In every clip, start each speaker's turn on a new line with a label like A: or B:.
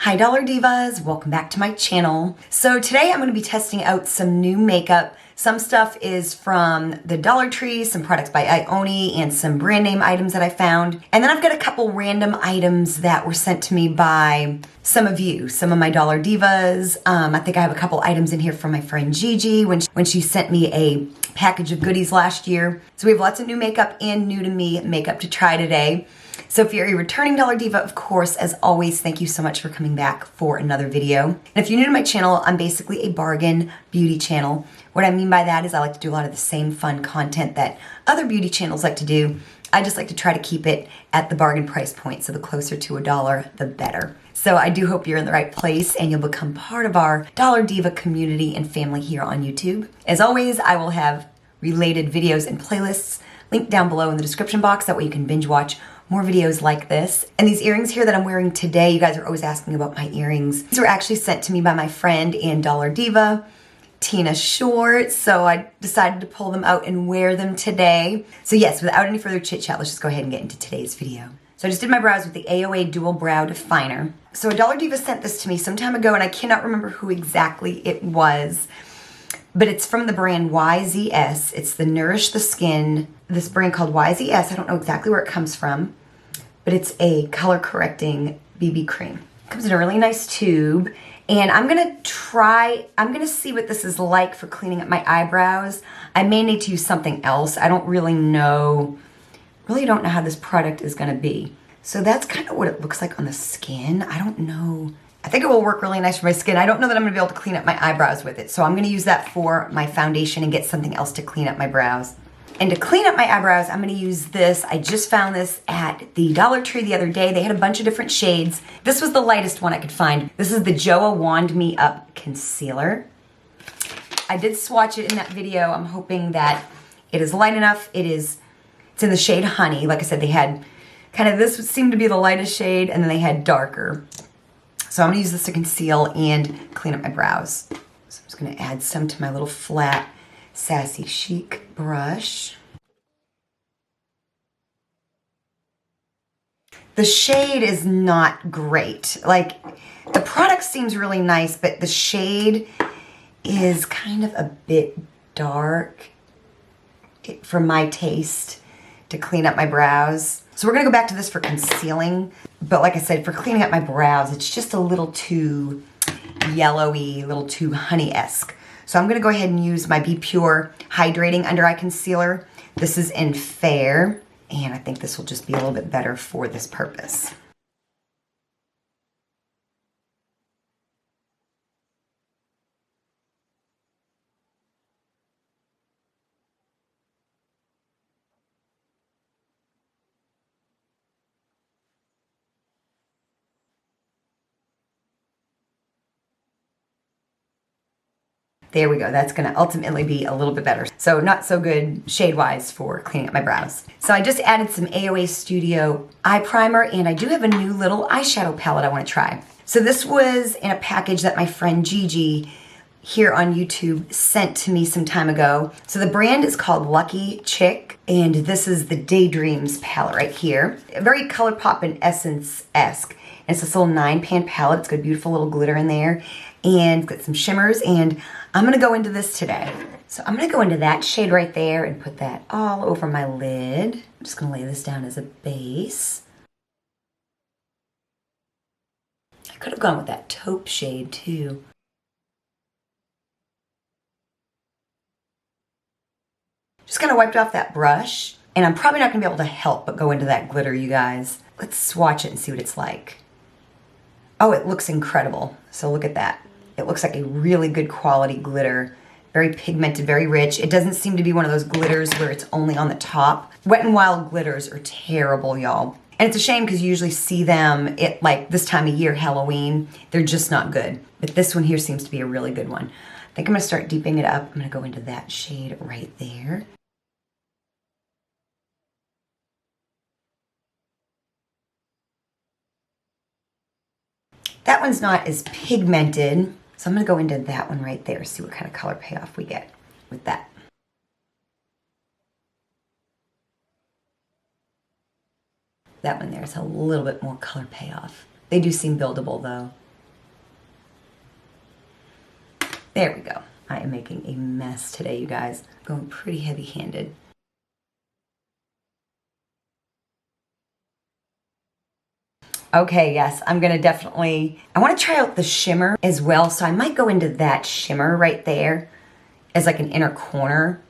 A: Hi Dollar Divas, welcome back to my channel. So today I'm going to be testing out some new makeup. Some stuff is from the Dollar Tree, some products by IONI, and some brand name items that I found. And then I've got a couple random items that were sent to me by some of you, some of my Dollar Divas. I think I have a couple items in here from my friend Gigi when she sent me a package of goodies last year. So we have lots of new makeup and new to me makeup to try today. So if you're a returning Dollar Diva, of course, as always, thank you so much for coming back for another video. And if you're new to my channel, I'm basically a bargain beauty channel. What I mean by that is I like to do a lot of the same fun content that other beauty channels like to do. I just like to try to keep it at the bargain price point, so the closer to $1, the better. So I do hope you're in the right place and you'll become part of our Dollar Diva community and family here on YouTube. As always, I will have related videos and playlists linked down below in the description box. That way you can binge watch more videos like this. And these earrings here that I'm wearing today, you guys are always asking about my earrings. These were actually sent to me by my friend and Dollar Diva, Tina Short, so I decided to pull them out and wear them today. So yes, without any further chit chat, let's just go ahead and get into today's video. So I just did my brows with the AOA Dual Brow Definer. So a Dollar Diva sent this to me some time ago and I cannot remember who exactly it was, but it's from the brand YZS. It's the Nourish the Skin, this brand called YZS. I don't know exactly where it comes from, but it's a color correcting BB cream. It comes in a really nice tube, and I'm gonna see what this is like for cleaning up my eyebrows. I may need to use something else. I don't really don't know how this product is gonna be. So that's kind of what it looks like on the skin. I don't know. I think it will work really nice for my skin. I don't know that I'm gonna be able to clean up my eyebrows with it. So I'm gonna use that for my foundation and get something else to clean up my brows. And to clean up my eyebrows, I'm gonna use this. I just found this at the Dollar Tree the other day. They had a bunch of different shades. This was the lightest one I could find. This is the Joah Wand Me Up Concealer. I did swatch it in that video. I'm hoping that it is light enough. It's in the shade Honey. Like I said, they had kind of, this seemed to be the lightest shade, and then they had darker. So I'm gonna use this to conceal and clean up my brows. So I'm just gonna add some to my little flat Sassy Chic brush. The shade is not great. Like, the product seems really nice, but the shade is kind of a bit dark for my taste to clean up my brows. So we're gonna go back to this for concealing, but like I said, for cleaning up my brows, it's just a little too yellowy, a little too honey-esque. So I'm gonna go ahead and use my Bpure Hydrating Under Eye Concealer. This is in Fair, and I think this will just be a little bit better for this purpose. There we go. That's gonna ultimately be a little bit better. So not so good shade-wise for cleaning up my brows. So I just added some AOA Studio eye primer, and I do have a new little eyeshadow palette I wanna try. So this was in a package that my friend Gigi here on YouTube sent to me some time ago. So the brand is called Lucky Chick, and this is the Daydreams palette right here. Very ColourPop and Essence-esque. And it's this little 9-pan palette. It's got a beautiful little glitter in there, and it's got some shimmers, and I'm gonna go into this today. So I'm gonna go into that shade right there and put that all over my lid. I'm just gonna lay this down as a base. I could have gone with that taupe shade too. Just kind of wiped off that brush, and I'm probably not gonna be able to help but go into that glitter, you guys. Let's swatch it and see what it's like. Oh, it looks incredible. So look at that. It looks like a really good quality glitter. Very pigmented, very rich. It doesn't seem to be one of those glitters where it's only on the top. Wet n Wild glitters are terrible, y'all. And it's a shame because you usually see them at like this time of year, Halloween. They're just not good. But this one here seems to be a really good one. I think I'm gonna start deepening it up. I'm gonna go into that shade right there. That one's not as pigmented, so I'm gonna go into that one right there, see what kind of color payoff we get with that. That one there's a little bit more color payoff. They do seem buildable though. There we go. I am making a mess today, you guys. Going pretty heavy-handed. Okay, yes, I'm gonna definitely, I wanna try out the shimmer as well, so I might go into that shimmer right there as like an inner corner.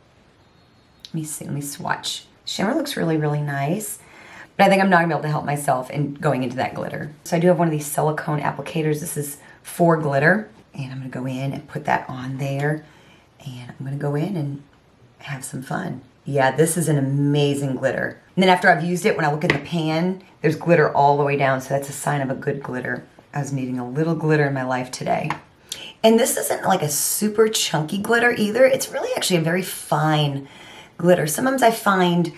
A: Let me see, let me swatch. Shimmer looks really, really nice, but I think I'm not gonna be able to help myself in going into that glitter. So I do have one of these silicone applicators. This is for glitter, and I'm gonna go in and put that on there, and I'm gonna go in and have some fun. Yeah, this is an amazing glitter. And then after I've used it, when I look in the pan, there's glitter all the way down, so that's a sign of a good glitter. I was needing a little glitter in my life today. And this isn't like a super chunky glitter either. It's really actually a very fine glitter. Sometimes I find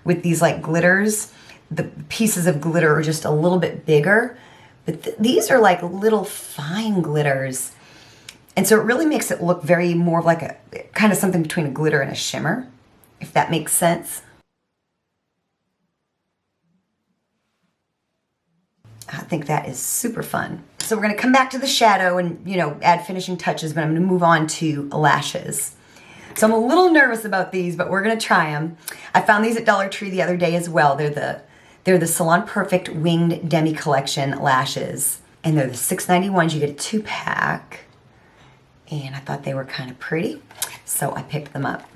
A: with these like glitters, the pieces of glitter are just a little bit bigger, but these are like little fine glitters. And so it really makes it look very more like a kind of something between a glitter and a shimmer, if that makes sense. I think that is super fun. So we're gonna come back to the shadow and, you know, add finishing touches, but I'm gonna move on to lashes. So I'm a little nervous about these, but we're gonna try them. I found these at Dollar Tree the other day as well. They're the Salon Perfect Winged Demi Collection lashes. And they're the $6.91. You get a 2-pack. And I thought they were kind of pretty, so I picked them up.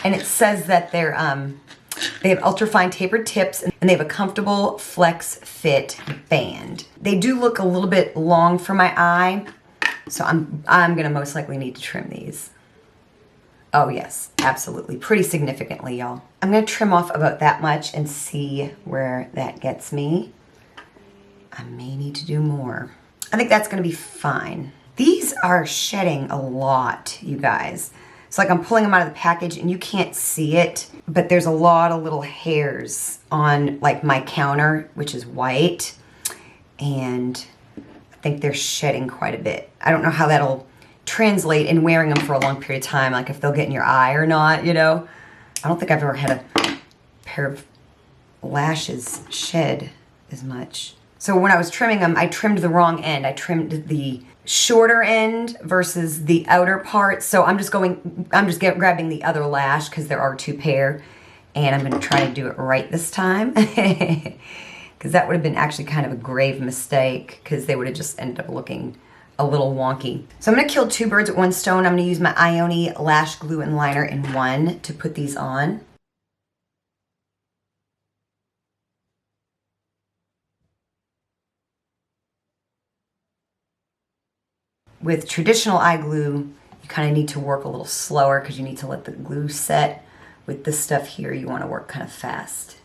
A: And it says that they have ultra-fine tapered tips, and they have a comfortable flex fit band. They do look a little bit long for my eye, so I'm gonna most likely need to trim these. Oh yes, absolutely, pretty significantly, y'all. I'm gonna trim off about that much and see where that gets me. I may need to do more. I think that's gonna be fine. These are shedding a lot, you guys. It's like I'm pulling them out of the package and you can't see it, but there's a lot of little hairs on like my counter, which is white, and I think they're shedding quite a bit. I don't know how that'll translate in wearing them for a long period of time, like if they'll get in your eye or not, you know? I don't think I've ever had a pair of lashes shed as much. So when I was trimming them, I trimmed the wrong end. I trimmed the shorter end versus the outer part. So I'm just grabbing the other lash because there are 2 pair, and I'm gonna try to do it right this time. Because that would have been actually kind of a grave mistake, because they would have just ended up looking a little wonky. So I'm gonna kill 2 birds with 1 stone. I'm gonna use my IONI lash glue and liner in one to put these on. With traditional eye glue, you kind of need to work a little slower because you need to let the glue set. With this stuff here, you want to work kind of fast.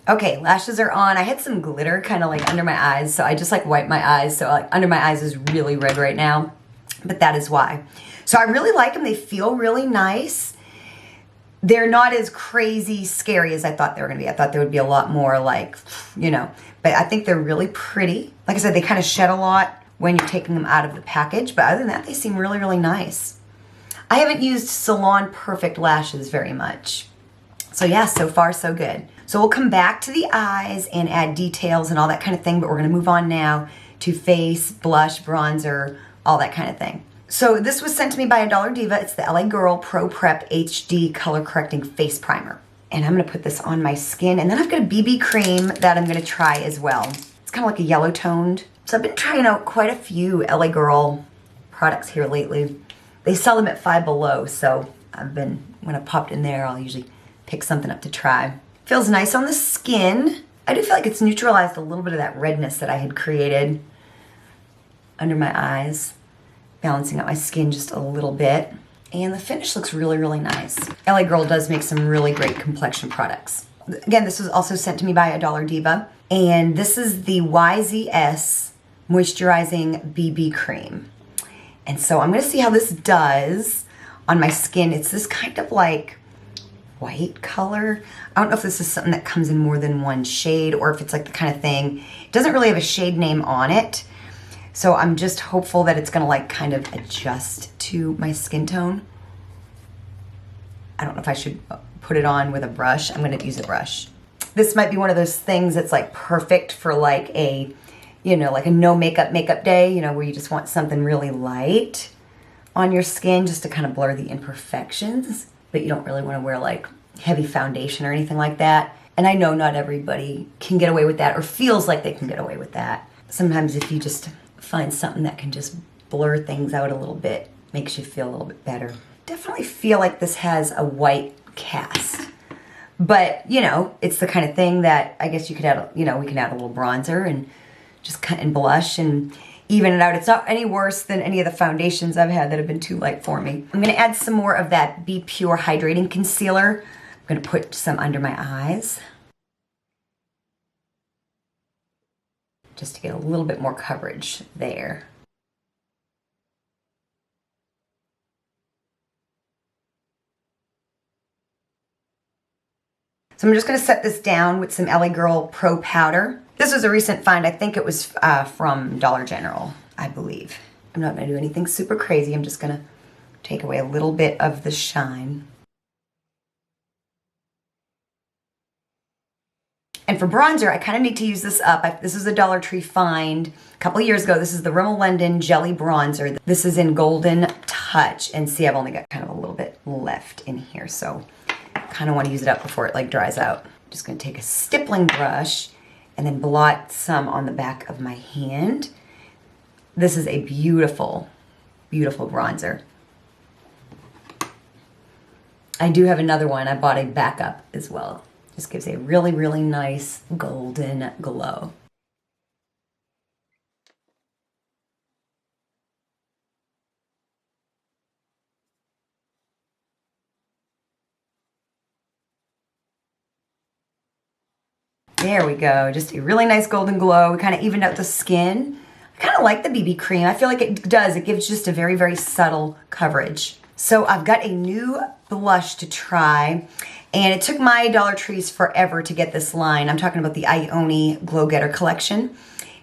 A: Okay, lashes are on. I had some glitter kind of like under my eyes, so I just like wiped my eyes. So like under my eyes is really red right now, but that is why. So I really like them. They feel really nice. They're not as crazy scary as I thought they were gonna be. I thought there would be a lot more like, you know, but I think they're really pretty. Like I said, they kind of shed a lot when you're taking them out of the package, but other than that, they seem really, really nice. I haven't used Salon Perfect lashes very much. So yeah, so far so good. So we'll come back to the eyes and add details and all that kind of thing, but we're gonna move on now to face, blush, bronzer, all that kind of thing. So this was sent to me by a Dollar Diva. It's the LA Girl Pro Prep HD Color Correcting Face Primer. And I'm gonna put this on my skin, and then I've got a BB cream that I'm gonna try as well. It's kind of like a yellow toned. So I've been trying out quite a few LA Girl products here lately. They sell them at Five Below, so when I popped in there, I'll usually pick something up to try. Feels nice on the skin. I do feel like it's neutralized a little bit of that redness that I had created under my eyes, balancing out my skin just a little bit. And the finish looks really, really nice. LA Girl does make some really great complexion products. Again, this was also sent to me by a Dollar Diva. And this is the YZS Moisturizing BB Cream. And so I'm gonna see how this does on my skin. It's this kind of like white color. I don't know if this is something that comes in more than one shade or if it's like the kind of thing. It doesn't really have a shade name on it, So I'm just hopeful that it's gonna like kind of adjust to my skin tone. I don't know if I should put it on with a brush. I'm gonna use a brush. This might be one of those things that's like perfect for like a, you know, like a no makeup day, you know, where you just want something really light on your skin just to kind of blur the imperfections, but you don't really want to wear like heavy foundation or anything like that. And I know not everybody can get away with that or feels like they can get away with that. Sometimes if you just find something that can just blur things out a little bit, makes you feel a little bit better. Definitely feel like this has a white cast. But, you know, it's the kind of thing that I guess you could add, you know, we can add a little bronzer and just cut and blush and even it out. It's not any worse than any of the foundations I've had that have been too light for me. I'm gonna add some more of that Bpure Hydrating Concealer. I'm gonna put some under my eyes, just to get a little bit more coverage there. So I'm just gonna set this down with some LA Girl Pro Powder. This was a recent find. I think it was from Dollar General, I believe. I'm not gonna do anything super crazy. I'm just gonna take away a little bit of the shine. And for bronzer, I kind of need to use this up. This is a Dollar Tree find a couple of years ago. This is the Rimmel London Jelly Bronzer. This is in Golden Touch. And see, I've only got kind of a little bit left in here. So kind of want to use it up before it like dries out. Just going to take a stippling brush and then blot some on the back of my hand. This is a beautiful, beautiful bronzer. I do have another one. I bought a backup as well. Just gives a really, really nice golden glow. There we go. Just a really nice golden glow. We kind of evened out the skin. I kind of like the BB cream. I feel like it does. It gives just a very, very subtle coverage. So I've got a new blush to try. And it took my Dollar Trees forever to get this line. I'm talking about the IONI Glowgetter collection.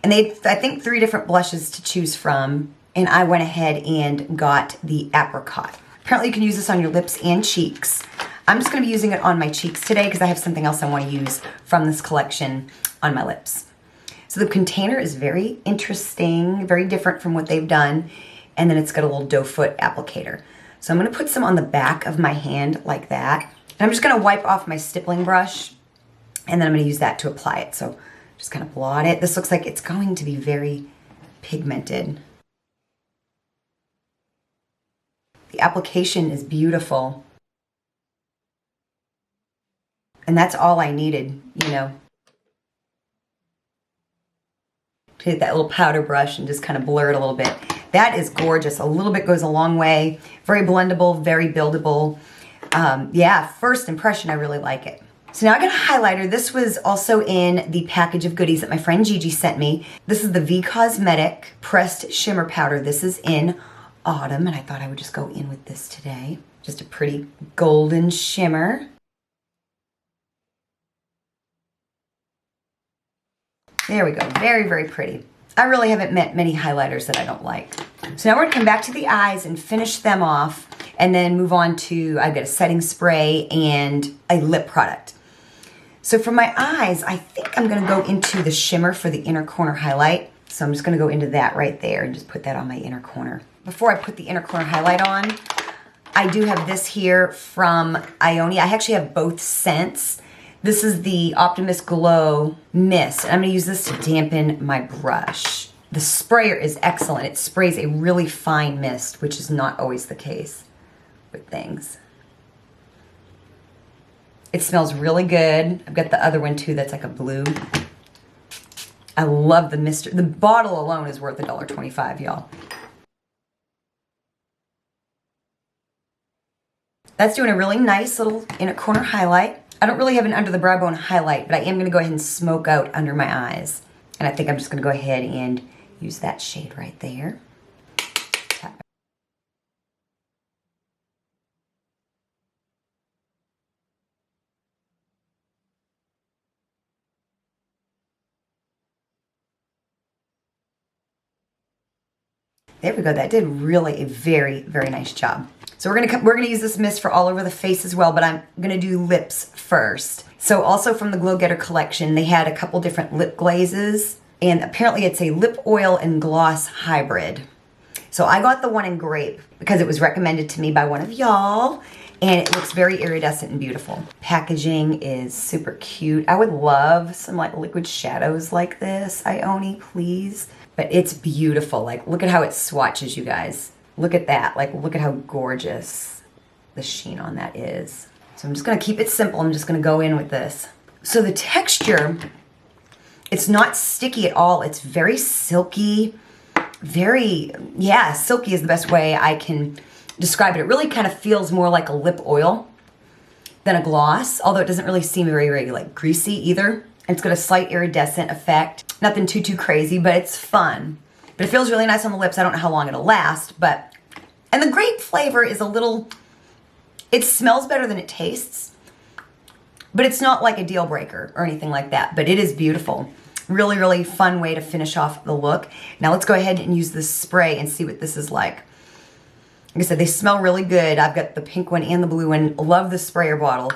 A: And they, I think, 3 different blushes to choose from. And I went ahead and got the Apricot. Apparently you can use this on your lips and cheeks. I'm just going to be using it on my cheeks today because I have something else I want to use from this collection on my lips. So the container is very interesting, very different from what they've done. And then it's got a little doe foot applicator. So I'm going to put some on the back of my hand like that. And I'm just going to wipe off my stippling brush, and then I'm going to use that to apply it. So just kind of blot it. This looks like it's going to be very pigmented. The application is beautiful. And that's all I needed, you know. Take that little powder brush and just kind of blur it a little bit. That is gorgeous. A little bit goes a long way. Very blendable, very buildable. Yeah, first impression, I really like it. So now I got a highlighter. This was also in the package of goodies that my friend Gigi sent me. This is the V Cosmetic Pressed Shimmer Powder. This is in Autumn, and I thought I would just go in with this today. Just a pretty golden shimmer. There we go. Very, very pretty. I really haven't met many highlighters that I don't like. So now we're going to come back to the eyes and finish them off and then move on to, I've got a setting spray and a lip product. So for my eyes, I think I'm going to go into the shimmer for the inner corner highlight. So I'm just going to go into that right there and just put that on my inner corner. Before I put the inner corner highlight on, I do have this here from IONI. I actually have both scents. This is the Optimist Glow Mist. And I'm going to use this to dampen my brush. The sprayer is excellent. It sprays a really fine mist, which is not always the case with things. It smells really good. I've got the other one too that's like a blue. I love the mist. The bottle alone is worth $1.25, y'all. That's doing a really nice little inner corner highlight. I don't really have an under the brow bone highlight, but I am going to go ahead and smoke out under my eyes. And I think I'm just going to go ahead and use that shade right there. There we go. That did really a very, very nice job. So we're gonna use this mist for all over the face as well, but I'm gonna do lips first. So also from the Glowgetter collection, they had a couple different lip glazes, and apparently it's a lip oil and gloss hybrid. So I got the one in grape because it was recommended to me by one of y'all, and it looks very iridescent and beautiful. Packaging is super cute. I would love some like liquid shadows like this, IONI, please. But it's beautiful. Like, look at how it swatches, you guys. Look at that. Like, look at how gorgeous the sheen on that is. So I'm just gonna keep it simple. I'm just gonna go in with this. So the texture, it's not sticky at all. It's very silky. Very, yeah, silky is the best way I can describe it. It really kind of feels more like a lip oil than a gloss, although it doesn't really seem very like greasy either. And it's got a slight iridescent effect. Nothing too crazy, but it's fun. But it feels really nice on the lips. I don't know how long it'll last, but, and the grape flavor is a little, it smells better than it tastes, but it's not like a deal breaker or anything like that, but it is beautiful. Really, really fun way to finish off the look. Now let's go ahead and use this spray and see what this is like. Like I said, they smell really good. I've got the pink one and the blue one. Love the sprayer bottle.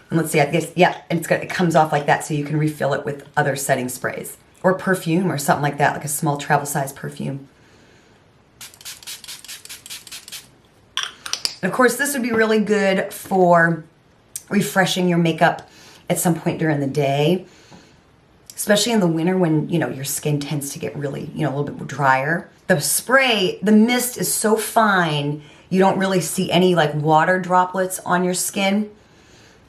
A: And let's see, I guess, yeah, and it comes off like that so you can refill it with other setting sprays. Or perfume or something like that, like a small travel size perfume. And of course, this would be really good for refreshing your makeup at some point during the day. Especially in the winter when, you know, your skin tends to get really, you know, a little bit drier. The spray, the mist is so fine, you don't really see any like water droplets on your skin.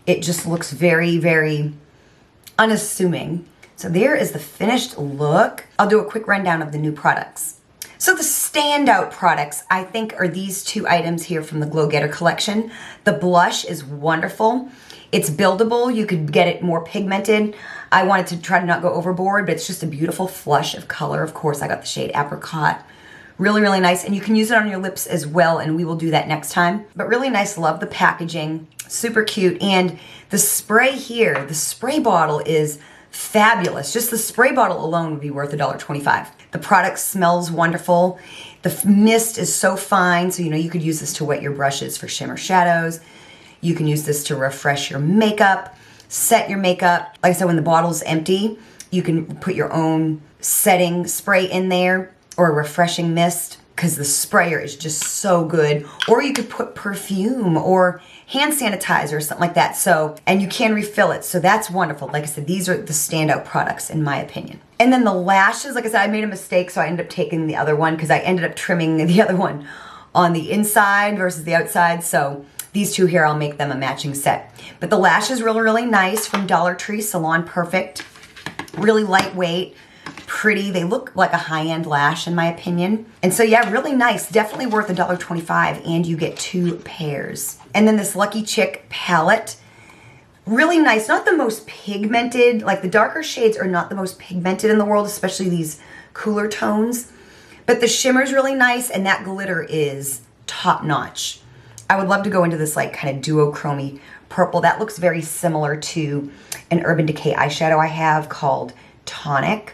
A: It just looks very, very unassuming. So there is the finished look. I'll do a quick rundown of the new products. So the standout products, I think, are these two items here from the Glowgetter collection. The blush is wonderful. It's buildable. You could get it more pigmented. I wanted to try to not go overboard, but it's just a beautiful flush of color. Of course, I got the shade Apricot. Really, really nice. And you can use it on your lips as well, and we will do that next time. But really nice. Love the packaging. Super cute. And the spray here, the spray bottle is fabulous. Just the spray bottle alone would be worth $1.25. The product smells wonderful. The mist is so fine, so you know you could use this to wet your brushes for shimmer shadows. You can use this to refresh your makeup, set your makeup. Like I said, when the bottle's empty, you can put your own setting spray in there or a refreshing mist because the sprayer is just so good. Or you could put perfume or hand sanitizer or something like that. So, and you can refill it. So that's wonderful. Like I said, these are the standout products in my opinion. And then the lashes, like I said, I made a mistake, so I ended up taking the other one because I ended up trimming the other one on the inside versus the outside. So these two here, I'll make them a matching set. But the lash is really, really nice from Dollar Tree, Salon Perfect. Really lightweight, pretty. They look like a high-end lash in my opinion. And so yeah, really nice. Definitely worth $1.25, and you get 2 pairs. And then this Lucky Chick palette. Really nice. Not the most pigmented. Like the darker shades are not the most pigmented in the world, especially these cooler tones. But the shimmer's really nice, and that glitter is top-notch. I would love to go into this like kind of duochrome purple. That looks very similar to an Urban Decay eyeshadow I have called Tonic.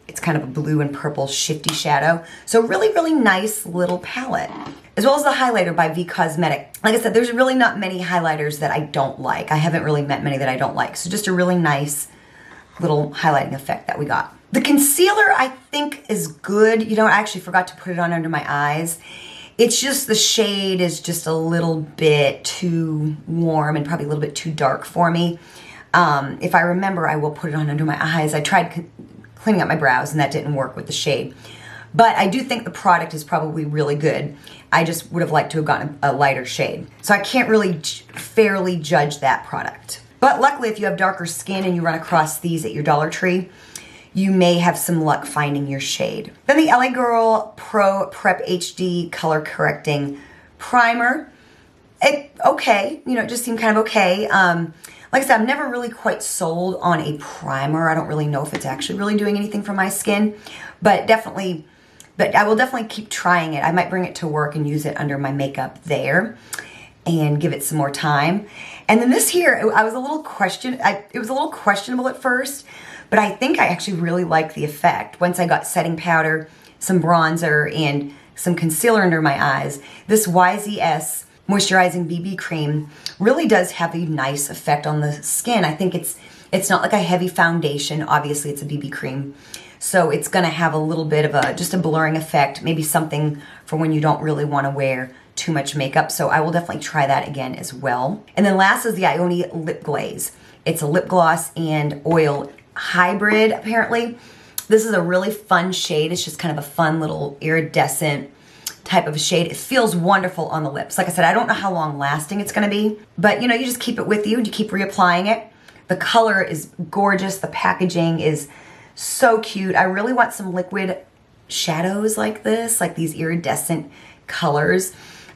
A: It's kind of a blue and purple shifty shadow. So really, really nice little palette. As well as the highlighter by Kosmetik. Like I said, there's really not many highlighters that I don't like. I haven't really met many that I don't like. So just a really nice little highlighting effect that we got. The concealer I think is good. You know, I actually forgot to put it on under my eyes. It's just the shade is just a little bit too warm and probably a little bit too dark for me. If I remember, I will put it on under my eyes. I tried cleaning up my brows and that didn't work with the shade. But I do think the product is probably really good. I just would have liked to have gotten a lighter shade. So I can't really fairly judge that product. But luckily, if you have darker skin and you run across these at your Dollar Tree, you may have some luck finding your shade. Then the LA Girl Pro Prep HD Color Correcting Primer. Okay, you know, it just seemed kind of okay. Like I said, I'm never really quite sold on a primer. I don't really know if it's actually really doing anything for my skin, but I will definitely keep trying it. I might bring it to work and use it under my makeup there and give it some more time. And then this here, it was a little questionable at first, but I think I actually really like the effect. Once I got setting powder, some bronzer, and some concealer under my eyes. This YZS Moisturizing BB Cream really does have a nice effect on the skin. I think it's not like a heavy foundation. Obviously, it's a BB cream. So it's gonna have a little bit of just a blurring effect, maybe something for when you don't really wanna wear too much makeup. So I will definitely try that again as well. And then last is the IONI Lip Glaze. It's a lip gloss and oil hybrid, apparently. This is a really fun shade. It's just kind of a fun little iridescent type of shade. It feels wonderful on the lips. Like I said, I don't know how long lasting it's gonna be, but you know, you just keep it with you and you keep reapplying it. The color is gorgeous. The packaging is so cute. I really want some liquid shadows like this, like these iridescent colors.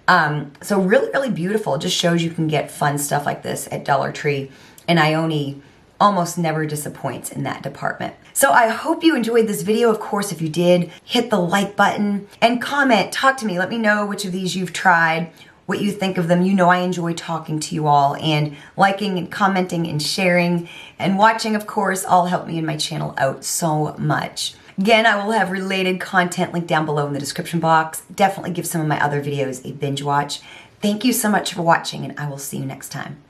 A: So really, really beautiful. It just shows you can get fun stuff like this at Dollar Tree, and IONI almost never disappoints in that department. So I hope you enjoyed this video. Of course, if you did, hit the like button and comment, talk to me. Let me know which of these you've tried, what you think of them. You know I enjoy talking to you all, and liking and commenting and sharing and watching, of course, all help me and my channel out so much. Again, I will have related content linked down below in the description box. Definitely give some of my other videos a binge watch. Thank you so much for watching, and I will see you next time.